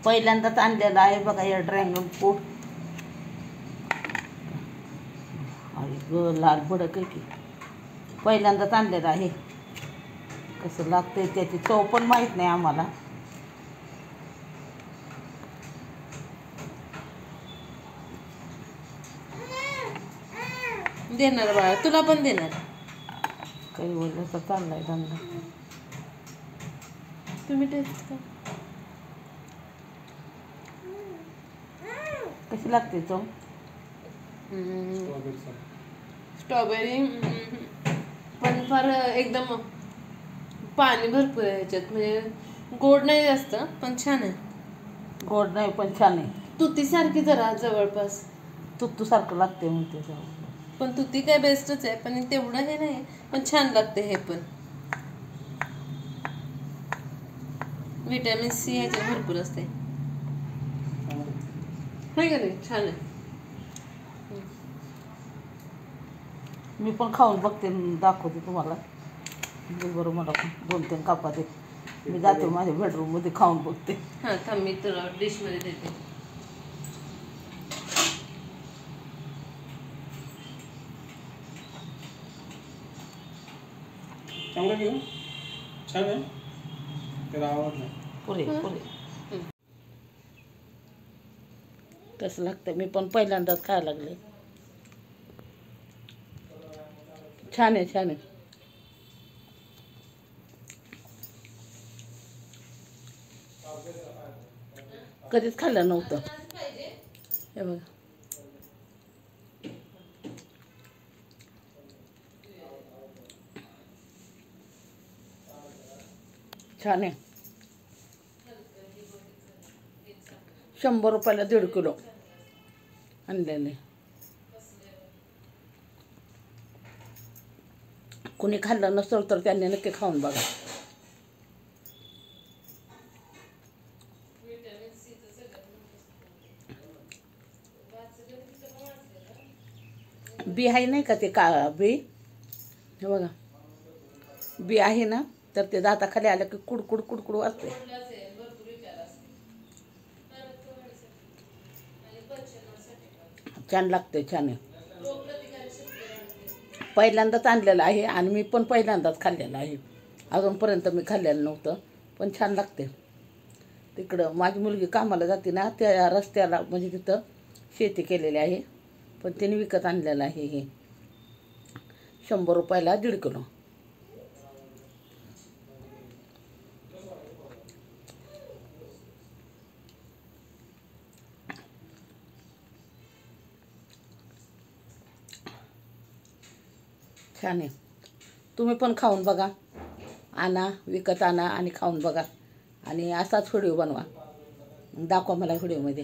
पहिल्यांदाच आणलेला आहे बघा या ड्रॅगन फ्रूट. लाल भडक आहे की. पहिल्यांदाच आणलेलं आहे. कसं लागतंय त्याची चव पण माहीत नाही आम्हाला. देणार बाळा, तुला पण देणार. काही बोललं तर चाललाय धंदा. तुम्ही टेस्ट का कशी लागते चव? स्ट्रॉबेरी पण फार एकदम पाणी भरपूर आहे ह्याच्यात. म्हणजे गोड नाही जास्त, पण छान आहे. गोड नाही पण छान आहे. तुती सारखी जरा जवळपास तुत्तू सारखं लागते म्हणते चव. पण तुती काय बेस्टच आहे, पण तेवढं हे नाही, पण छान लागते हे पण. विटॅमिन सी ह्याच्यात भरपूर असते. हाय का नाही? छान आहे. मी पण खाऊन बघते, दाखवते तुम्हाला. बरोबर मला पण 2-3 कापा दे. मी जाते माझ्या बेडरूममध्ये खाऊन बघते. हां थांब, मी तुला डिशमध्ये देते. चांगलं घेऊ, छान आहे. त्याला आवडलं. पुरे कसं लागतं? मी पण पहिल्यांदाच खायला लागले. छान आहे, छान आहे. कधीच खाल्लं नव्हतं. हे बघा, छान आहे. 100 रुपयाला 1.5 किलो आणलेले. कोणी खाल्लं नसेल तर त्यांनी नक्की खाऊन बघा. बी आहे नाही का ते बी? हे बघा, बी आहे ना, तर ते दाताखाली आलं की कुडकुड कुडकुड वाजते. छान लागते, छान आहे. पहिल्यांदाच आणलेलं आहे आणि मी पण पहिल्यांदाच खाल्लेलं आहे. अजूनपर्यंत मी खाल्लेलं नव्हतं, पण छान लागते. तिकडं माझी मुलगी कामाला जाते ना, त्या रस्त्याला म्हणजे तिथं शेती केलेली आहे, पण तिने विकत आणलेलं आहे. हे 100 रुपयाला 1.5 किलो. छान आहे. तुम्ही पण खाऊन बघा. विकत आणा आणि खाऊन बघा. आणि असाच व्हिडिओ बनवा, दाखवा मला व्हिडिओमध्ये.